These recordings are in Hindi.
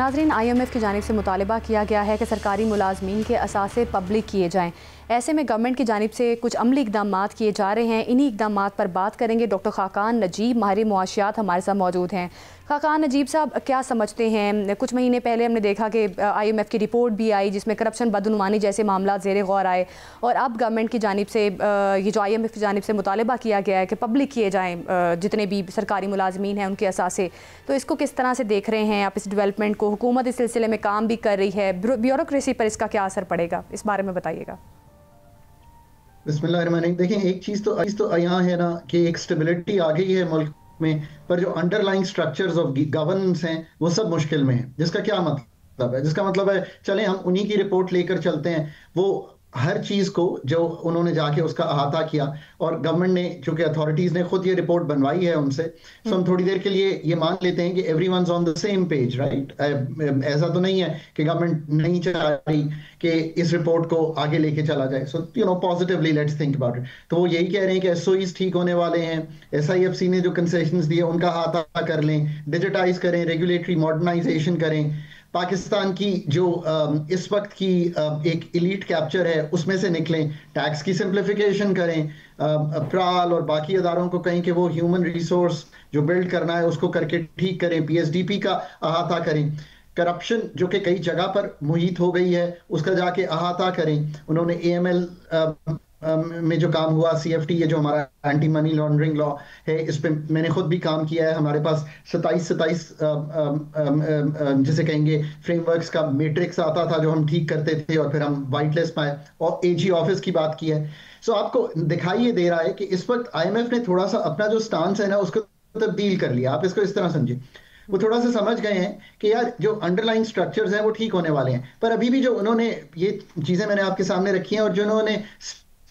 नाज़रीन, IMF की जानिब से मुतालबा किया गया है कि सरकारी मुलाजमीन के असासे पब्लिक किए जाएँ। ऐसे में गवर्नमेंट की जानिब से कुछ अमली इक़दाम किए जा रहे हैं। इन्हीं इक़दाम पर बात करेंगे। डॉक्टर खाकान नजीब माहिर मुआशियात हमारे साथ मौजूद हैं। खाकान नजीब साहब, क्या समझते हैं? कुछ महीने पहले हमने देखा कि IMF की रिपोर्ट भी आई जिसमें करप्शन, बदनुमानी जैसे मामला ज़ेरे गौर आए, और अब गवर्नमेंट की जानिब से ये जो IMF की जानिब से मुतालबा किया गया है कि पब्लिक किए जाएँ जितने भी सरकारी मुलाजमीन हैं उनके असासे, तो इसको किस तरह से देख रहे हैं आप इस डेवलपमेंट को? हुकूमत इस सिलसिले में काम भी कर रही है, ब्यूरोक्रेसी पर इसका क्या असर पड़ेगा, इस बारे में बताइएगा। बिस्मिल्लाहिर्रहमानिर्रहीम। देखें, एक चीज़ तो यहाँ है ना कि एक स्टेबिलिटी आ गई है मुल्क में, पर जो अंडरलाइंग स्ट्रक्चर्स ऑफ गवर्नेंस हैं वो सब मुश्किल में है। जिसका क्या मतलब है? जिसका मतलब है, चलें हम उन्हीं की रिपोर्ट लेकर चलते हैं। वो हर चीज़ को जो उन्होंने जाके उसका अहाता किया, और गवर्नमेंट ने, चूंकि अथॉरिटीज़ ने खुद ये रिपोर्ट बनवाई है उनसे, सो हम थोड़ी देर के लिए ये मान लेते हैं कि everyone's on the same page, right? ऐसा तो नहीं है कि गवर्नमेंट नहीं चाह रही कि इस रिपोर्ट को आगे लेके चला जाए। So positively let's think about it. तो वो यही कह रहे हैं कि SOEs ठीक होने वाले हैं, SIFC ने जो कंसेशंस दिए उनका अहाता कर लें, डिजिटाइज करें, रेगुलेटरी मॉडर्नाइजेशन करें, पाकिस्तान की जो इस वक्त की एक इलीट कैप्चर है उसमें से निकलें, टैक्स की सिंप्लीफिकेशन करें, प्राल और बाकी अदारों को कहें कि वो ह्यूमन रिसोर्स जो बिल्ड करना है उसको करके ठीक करें, PSDP का अहाता करें, करप्शन जो कि कई जगह पर मुहित हो गई है उसका जाके अहाता करें। उन्होंने AML में जो काम हुआ, CFT, ये जो हमारा एंटी मनी लॉन्ड्रिंग लॉ है, इस पे मैंने खुद भी काम किया है। हमारे पास 27 जिसे कहेंगे फ्रेमवर्क्स का मैट्रिक्स आता था जो हम ठीक करते थे, और फिर हम वाइट लिस्ट पाए, और AG ऑफिस की बात की है। सो आपको दिखाई ये दे रहा है कि इस वक्त IMF ने थोड़ा सा अपना जो स्टांस है ना उसको तब्दील कर लिया। आप इसको इस तरह समझिए, वो थोड़ा सा समझ गए हैं कि यार जो अंडरलाइन स्ट्रक्चर्स हैं वो ठीक होने वाले हैं, पर अभी भी जो उन्होंने ये चीजें मैंने आपके सामने रखी हैं, और जो उन्होंने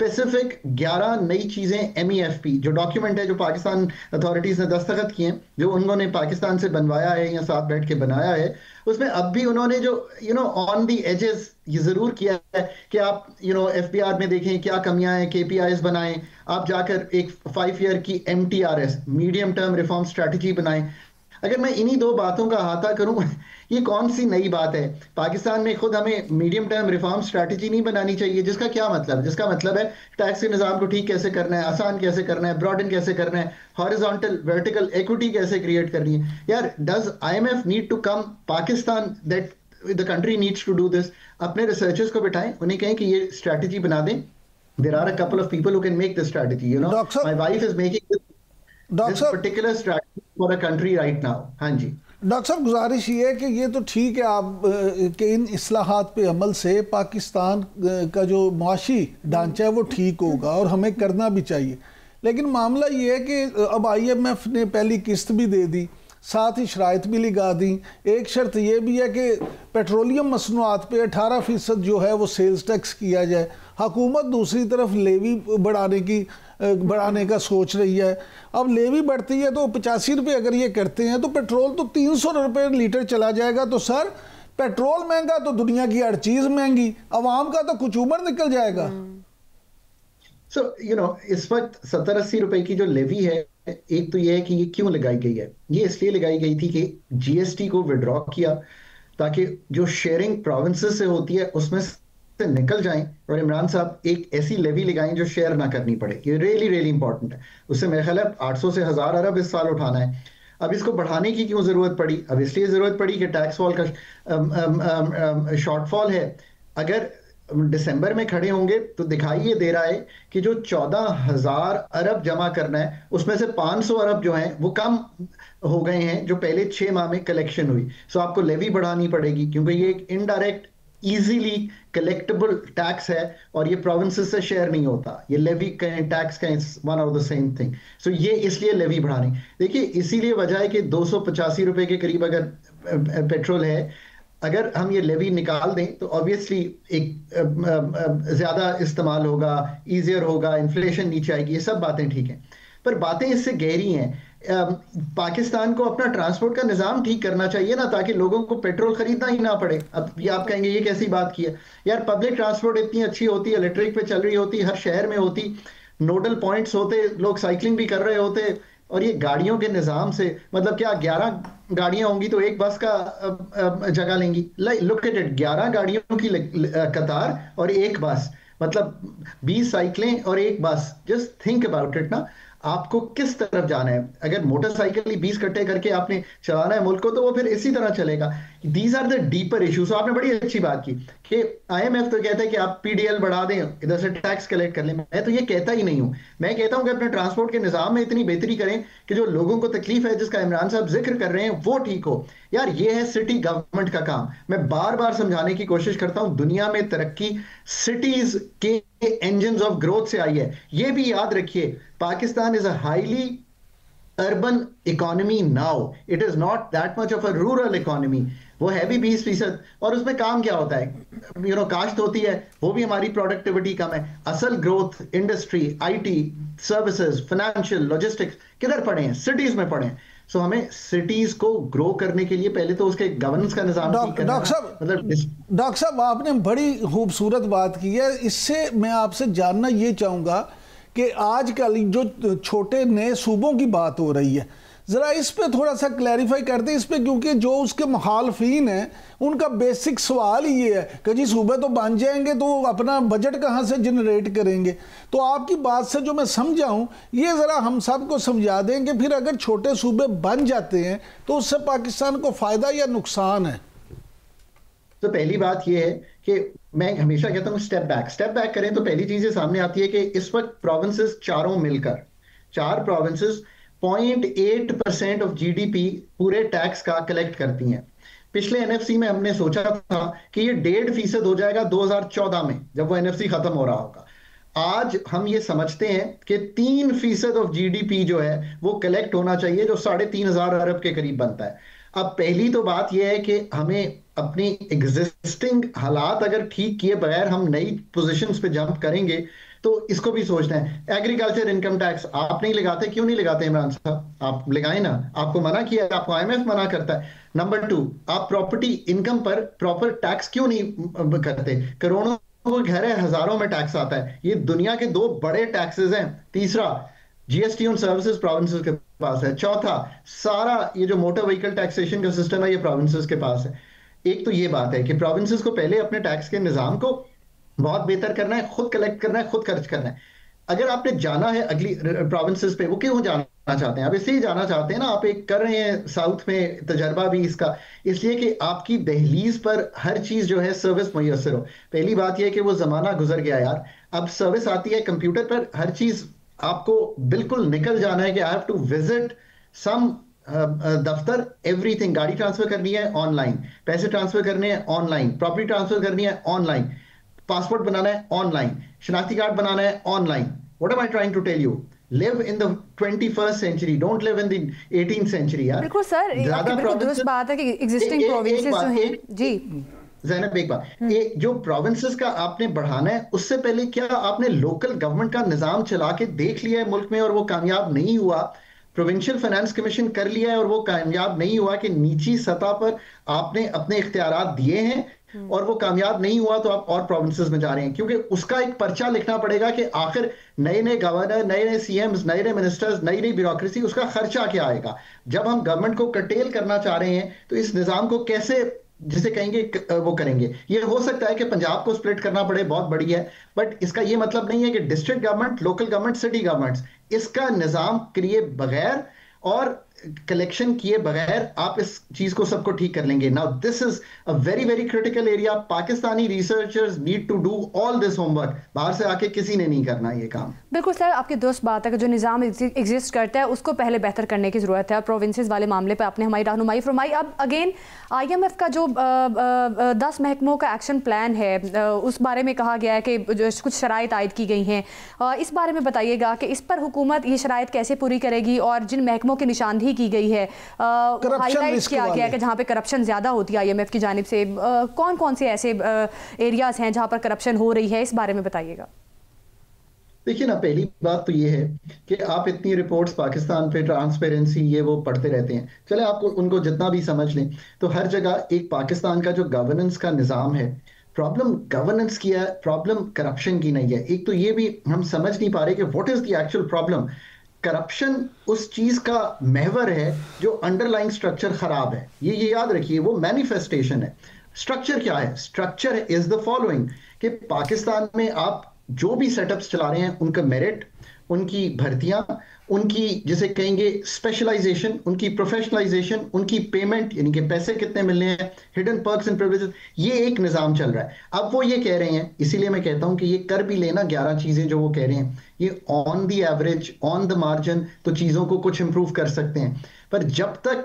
स्पेसिफिक 11 नई चीजें MEFP जो डॉक्यूमेंट है जो पाकिस्तान अथॉरिटीज ने दस्तखत किए हैं, जो उन्होंने पाकिस्तान से बनवाया है या साथ बैठ के बनाया है, उसमें अब भी उन्होंने जो ऑन दी एजेस ये जरूर किया है कि आप FBR में देखें क्या कमियां हैं, KPIs बनाएं, आप जाकर एक 5 ईयर की MTRS medium term reform strategy बनाएं। अगर मैं इन्हीं दो बातों का अहाता करूं, ये कौन सी नई बात है? पाकिस्तान में खुद हमें मीडियम टर्म रिफॉर्म स्ट्रैटेजी नहीं बनानी चाहिए? जिसका क्या मतलब? जिसका मतलब है टैक्स के निज़ाम को ठीक कैसे करना है, आसान कैसे करना है, ब्रॉडन कैसे करना है, हॉरिजॉन्टल वर्टिकल इक्विटी कैसे क्रिएट करनी है। यार, does IMF need to come Pakistan that the country needs to do this? अपने रिसर्चर्स को बिठाएं, उन्हें कहें कि ये स्ट्रैटेजी बना दें। There are a couple of people who can make this strategy. My wife is making this particular strategy for a country right now. हाँ जी डॉक्टर साहब, गुजारिश ये है कि ये तो ठीक है आप कि इन इस्लाहात पे अमल से पाकिस्तान का जो मुआशी ढांचा है वो ठीक होगा, और हमें करना भी चाहिए। लेकिन मामला ये है कि अब IMF ने पहली किस्त भी दे दी, साथ ही शराइत भी लगा दी। एक शर्त ये भी है कि पेट्रोलियम मसनूआत पे 18% जो है वो सेल्स टैक्स किया जाए। हुकूमत दूसरी तरफ लेवी बढ़ाने का सोच रही है। अब लेवी बढ़ती है तो 85 रुपये अगर ये करते हैं तो पेट्रोल तो 300 रुपये लीटर चला जाएगा। तो सर, पेट्रोल महंगा तो दुनिया की हर चीज़ महंगी, अवाम का तो कुछ उम्र निकल जाएगा। इस वक्त 70-80 रुपए की जो लेवी है, एक तो ये है कि ये क्यों लगाई गई है? ये इसलिए लगाई गई थी कि GST को विड्रॉ किया ताकि जो शेयरिंग प्रोविंसेस से होती है उसमें से निकल जाएं, और इमरान साहब एक ऐसी लेवी लगाएं जो शेयर ना करनी पड़े। ये रियली इंपॉर्टेंट है। उससे मेरे ख्याल है 800 से 1000 अरब इस साल उठाना है। अब इसको बढ़ाने की क्यों जरूरत पड़ी? अब इसलिए जरूरत पड़ी कि टैक्स वॉल का शॉर्टफॉल है। अगर दिसंबर में खड़े होंगे तो दिखाई ये दे रहा है कि जो 14,000 अरब जमा करना है उसमें से 500 अरब जो हैं वो कम हो गए हैं जो पहले 6 माह में कलेक्शन हुई। सो आपको लेवी बढ़ानी पड़ेगी, क्योंकि ये एक इनडायरेक्ट इजीली कलेक्टेबल टैक्स है और ये प्रोविंसेस से शेयर नहीं होता। ये लेवी कहें, टैक्स कहें, one of the same thing. So ये इसलिए लेवी बढ़ानी। देखिए, इसीलिए वजह है कि 285 रुपए के करीब अगर पेट्रोल है, अगर हम ये लेवी निकाल दें तो ऑब्वियसली एक ज्यादा इस्तेमाल होगा, इजियर होगा, इन्फ्लेशन नीचे आएगी, ये सब बातें ठीक हैं, पर बातें इससे गहरी हैं। पाकिस्तान को अपना ट्रांसपोर्ट का निज़ाम ठीक करना चाहिए ना, ताकि लोगों को पेट्रोल खरीदना ही ना पड़े। अब ये आप कहेंगे ये कैसी बात की है? यार, पब्लिक ट्रांसपोर्ट इतनी अच्छी होती, इलेक्ट्रिक पे चल रही होती, हर शहर में होती, नोडल पॉइंट्स होते, लोग साइकिलिंग भी कर रहे होते, और ये गाड़ियों के निज़ाम से, मतलब क्या 11 गाड़ियां होंगी तो एक बस का जगह लेंगी? लुक एट इट, 11 गाड़ियों की कतार और एक बस, मतलब 20 साइकिलें और एक बस। जस्ट थिंक अबाउट इट ना, आपको किस तरफ जाना है? अगर मोटरसाइकिल ही 20 कट्टे करके आपने चलाना है मुल्क को, तो वो फिर इसी तरह चलेगा। These are the deeper issues. आपने बड़ी अच्छी बात की कि IMF तो कहता है कि आप PDL बढ़ा दें, इधर से टैक्स कलेक्ट कर लें। मैं तो ये कहता ही नहीं हूं। मैं कहता हूं कि अपने ट्रांसपोर्ट के निजाम में इतनी बेहतरी करें कि जो लोगों को तकलीफ है, जिसका इमरान साहब जिक्र कर रहे हैं, वो ठीक हो। यार ये है सिटी गवर्नमेंट का काम। मैं बार बार समझाने की कोशिश करता हूं, दुनिया में तरक्की सिटीज के इंजन ऑफ ग्रोथ से आई है। ये भी याद रखिए, Pakistan is a highly urban economy now, it is not that much of a rural economy. वो है भी 20%, और उसमें काम क्या होता है? काश्त होती है, वो भी हमारी प्रोडक्टिविटी कम है। असल growth industry, IT, services, financial, logistics किधर पड़े हैं? सिटीज में पड़े हैं। सो हमें सिटीज को ग्रो करने के लिए पहले तो उसके गवर्नेंस का निजाम ठीक करना है। डॉक्टर साहब आपने बड़ी खूबसूरत बात की है। इससे मैं आपसे जानना ये चाहूँगा कि आजकल जो छोटे नए सूबों की बात हो रही है, ज़रा इस पे थोड़ा सा क्लैरिफाई कर दें इस पे, क्योंकि जो उसके मुखालफीन हैं उनका बेसिक सवाल ही ये है कि जी सूबे तो बन जाएंगे तो अपना बजट कहाँ से जनरेट करेंगे। तो आपकी बात से जो मैं समझा हूँ, ये ज़रा हम सबको समझा दें कि फिर अगर छोटे सूबे बन जाते हैं तो उससे पाकिस्तान को फ़ायदा या नुकसान है। तो पहली बात यह है कि मैं हमेशा कहता हूँ स्टेप बैक करें तो पहली चीज ये सामने आती है कि इस वक्त प्रोविंसेस चारों मिलकर, 4 प्रोविंसेस 0.8% ऑफ GDP पूरे टैक्स का कलेक्ट करती हैं। पिछले NFC में हमने सोचा था कि ये 1.5% हो जाएगा 2014 में, जब वो NFC खत्म हो रहा होगा। आज हम ये समझते हैं कि 3% ऑफ GDP जो है वो कलेक्ट होना चाहिए, जो 3,500 अरब के करीब बनता है। अब पहली तो बात यह है कि हमें अपनी एग्जिस्टिंग हालात अगर ठीक किए बगैर हम नई पोजीशंस पे जंप करेंगे तो इसको भी सोचना है। एग्रीकल्चर इनकम टैक्स आप नहीं लगाते, क्यों नहीं लगाते इमरान साहब? आप लगाएं ना, आपको मना किया है, आपको IMF मना करता है। नंबर 2, आप प्रॉपर्टी इनकम पर प्रॉपर टैक्स क्यों नहीं करते? करोड़ों को घर है, हजारों में टैक्स आता है, ये दुनिया के 2 बड़े टैक्सेस हैं। तीसरा, GST ऑन सर्विसेज प्रोविंसेस के पास है। चौथा, सारा ये जो मोटर व्हीकल टैक्सेशन का सिस्टम है ये प्रोविंसेस के पास है। एक तो ये बात है कि प्रोविंसेस को पहले अपने टैक्स के निजाम को बहुत बेहतर करना है, खुद कलेक्ट करना है, खुद खर्च करना है। अगर आपने जाना है अगली प्रोविंसेस पे, वो क्यों जाना चाहते हैं? आप इसलिए जाना चाहते हैं ना, आप एक कर रहे हैं साउथ में तजर्बा भी इसका, इसलिए कि आपकी दहलीज पर हर चीज जो है सर्विस मुयसर हो। पहली बात यह कि वो जमाना गुजर गया यार, अब सर्विस आती है कंप्यूटर पर, हर चीज आपको बिल्कुल निकल जाना है कि I have to visit some दफ्तर, एवरीथिंग। गाड़ी ट्रांसफर करनी है ऑनलाइन, पैसे ट्रांसफर करने हैं ऑनलाइन, प्रॉपर्टी ट्रांसफर करनी है ऑनलाइन, पासपोर्ट बनाना है ऑनलाइन, शनाख्ती कार्ड बनाना है online. What am I trying to tell you? Live in the 21st century, don't live in the 18th century यार। बिल्कुल सर, आपकी बिल्कुल दुरुस्त बात है कि एग्जिस्टिंग प्रोविंसेस जो हैं जी। ज़ैनब एक बात, ये जो प्रोविंसेस का आपने बढ़ाना है, उससे पहले क्या आपने लोकल गवर्नमेंट का निजाम चला के देख लिया है मुल्क में और वो कामयाब नहीं हुआ? प्रोविंशियल फाइनेंस कमीशन कर लिया है और वो कामयाब नहीं हुआ कि निची सतह पर आपने अपने इख्तियारात दिए हैं और वो कामयाब नहीं हुआ तो आप और प्रोविंसेस में जा रहे हैं? क्योंकि उसका एक पर्चा लिखना पड़ेगा कि आखिर नए नए गवर्नर, नए नए CMs, नए नए मिनिस्टर्स, नई नई ब्यूरोक्रेसी, उसका खर्चा क्या आएगा? जब हम गवर्नमेंट को कटेल करना चाह रहे हैं तो इस निजाम को कैसे, जिसे कहेंगे वो करेंगे? ये हो सकता है कि पंजाब को स्प्लिट करना पड़े, बहुत बड़ी है, बट इसका ये मतलब नहीं है कि district government, local government, city governments, इसका निजाम किए बगैर और कलेक्शन किए बगैर आप इस चीज को सबको ठीक कर लेंगे। Now this is a very very critical area. Pakistani researchers need to do all this homework, बाहर से आके किसी ने नहीं करना ये काम। बिल्कुल सर, आपकी दोस्त बात है कि जो निज़ाम एग्जिस्ट करता है उसको पहले बेहतर करने की ज़रूरत है। प्रोविंसेस वाले मामले पर आपने हमारी रहनुमाई फरमाई। अब अगेन IMF का जो 10 महकमों का एक्शन प्लान है, उस बारे में कहा गया है कि कुछ शराइत आयद की गई हैं। इस बारे में बताइएगा कि इस पर हुकूमत ये शराइत कैसे पूरी करेगी और जिन महकमों की निशानदही की गई है, हाईलाइट किया गया है कि जहाँ पे करप्शन ज़्यादा होती है IMF की जानिब से, कौन कौन से ऐसे एरियाज़ हैं जहाँ पर करप्शन हो रही है, इस बारे में बताइएगा। देखिए ना, पहली बात तो ये है कि आप इतनी रिपोर्ट्स पाकिस्तान पे ट्रांसपेरेंसी ये वो पढ़ते रहते हैं, चले आपको उनको जितना भी समझ लें, तो हर जगह एक पाकिस्तान का जो गवर्नेंस का निज़ाम है, प्रॉब्लम गवर्नेंस की है, प्रॉब्लम करप्शन की नहीं है। एक तो ये भी हम समझ नहीं पा रहे कि what is the actual problem. Corruption उस चीज का महवर है जो अंडरलाइंग स्ट्रक्चर खराब है। ये याद रखिए, वो मैनिफेस्टेशन है। स्ट्रक्चर क्या है? स्ट्रक्चर इज द फॉलोइंग कि पाकिस्तान में आप जो भी सेटअप्स चला रहे हैं, उनका मेरिट, उनकी भर्तियां, उनकी जिसे कहेंगे स्पेशलाइजेशन, उनकी प्रोफेशनलाइजेशन, उनकी पेमेंट यानी कि पैसे कितने मिलने हैं, हिडन पर्क्स एंड प्रिविलेजेस, ये एक निज़ाम चल रहा है। अब वो ये कह रहे हैं, इसीलिए मैं कहता हूं कि ये कर भी लेना 11 चीजें जो वो कह रहे हैं, ये on the average, on the margin तो चीजों को कुछ इंप्रूव कर सकते हैं। पर जब तक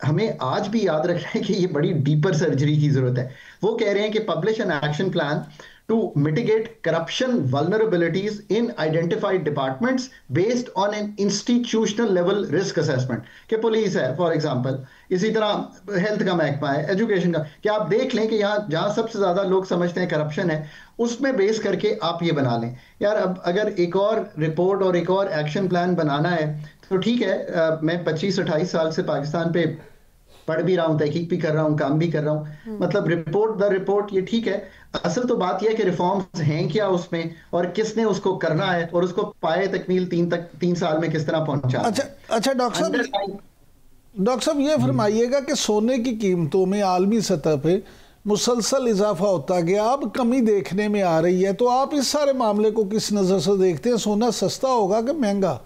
हमें आज भी याद रखना है कि ये बड़ी डीपर सर्जरी की जरूरत है। वो कह रहे हैं कि publish an action plan to mitigate corruption vulnerabilities in identified departments based on an institutional level risk assessment। कि पुलिस है फॉर एग्जांपल, इसी तरह हेल्थ का महकमा है, एजुकेशन का, कि आप देख लें कि यहाँ जहाँ सबसे ज्यादा लोग समझते हैं करप्शन है, उसमें बेस करके आप ये बना लें। यार अब अगर एक और रिपोर्ट और एक और एक्शन प्लान बनाना है तो ठीक है, मैं 25-28 साल से पाकिस्तान पे पढ़ भी रहा हूँ, तहकीक भी कर रहा हूँ, काम भी कर रहा हूँ, मतलब रिपोर्ट द रिपोर्ट ये ठीक है। असल तो बात यह है कि रिफॉर्म्स हैं क्या उसमें, और किसने उसको करना है, और उसको पाए तकमील 3 साल में किस तरह पहुंचा। अच्छा डॉक्टर साहब ये फरमाइएगा कि सोने की कीमतों में आलमी सतह पे मुसलसल इजाफा होता गया, अब कमी देखने में आ रही है, तो आप इस सारे मामले को किस नज़र से देखते हैं? सोना सस्ता होगा कि महंगा?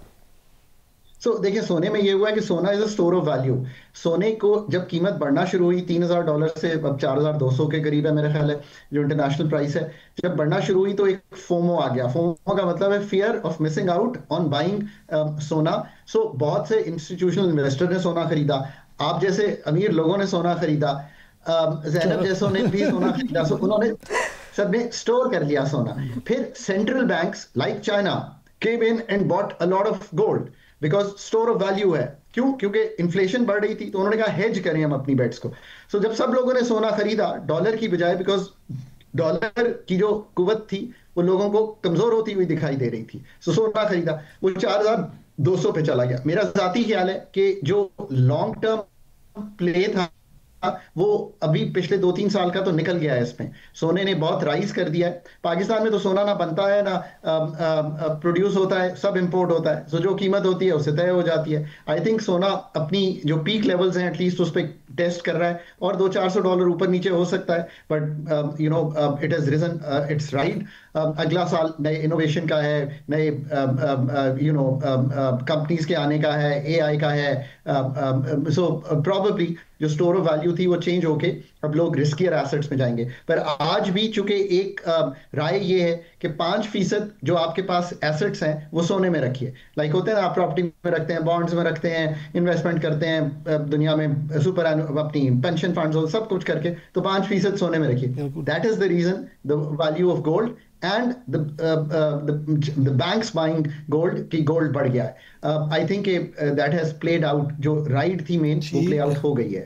देखिए, सोने में ये हुआ है कि सोना is a store of value. सोने को जब कीमत बढ़ना शुरू हुई $3000 से अब 4200 के करीब है मेरा ख्याल है जो इंटरनेशनल प्राइस है, जब बढ़ना शुरू हुई तो एक फोमो आ गया। फोमो का मतलब है fear of missing out on buying सोना। बहुत से इंस्टीट्यूशनल इन्वेस्टर ने सोना खरीदा, आप जैसे अमीर लोगों ने सोना खरीदा, ज़ैनब जैसों ने भी सोना खरीदा। उन्होंने सबने स्टोर कर लिया सोना। फिर central banks like China came in and bought a lot of gold because store of value है। क्यों? क्योंकि इन्फ्लेशन बढ़ रही थी, तो उन्होंने कहा हेज करें हम अपनी बेट्स को। जब सब लोगों ने सोना खरीदा डॉलर की बजाय, बिकॉज डॉलर की जो कुवत थी वो लोगों को कमजोर होती हुई दिखाई दे रही थी, सोना खरीदा, वो 4200 पे चला गया। मेरा जाती ख्याल है कि जो लॉन्ग टर्म प्ले था वो अभी पिछले 2-3 साल का तो निकल गया है इसमें। सोने ने बहुत राइज कर दिया है। पाकिस्तान में तो सोना ना बनता है ना प्रोड्यूस होता है, सब इंपोर्ट होता है। जो कीमत होती है उससे तय हो जाती है। आई थिंक सोना अपनी जो पीक लेवल्स हैं एटलीस्ट उस पर टेस्ट कर रहा है, और $200-400 ऊपर नीचे हो सकता है, but it has reason it's right. अगला साल नए इनोवेशन का है, नए कंपनीज के आने का है, AI का है। सो प्रोबेबली जो स्टोर ऑफ वैल्यू थी वो चेंज होके अब लोग रिस्कियर एसेट्स में जाएंगे। पर आज भी चूंकि एक राय ये है कि 5% जो आपके पास एसेट्स हैं वो सोने में रखिए। लाइक होते हैं ना, आप प्रॉपर्टी में रखते हैं, बॉन्ड्स में रखते हैं, इन्वेस्टमेंट करते हैं दुनिया में, सुपर अपनी पेंशन फंड्स सब कुछ करके, तो 5% सोने में रखिए। That is the reason the value of gold and the banks buying gold की गोल्ड बढ़ गया है। I think that has played out, जो राइड थी मेन वो प्ले आउट हो गई है।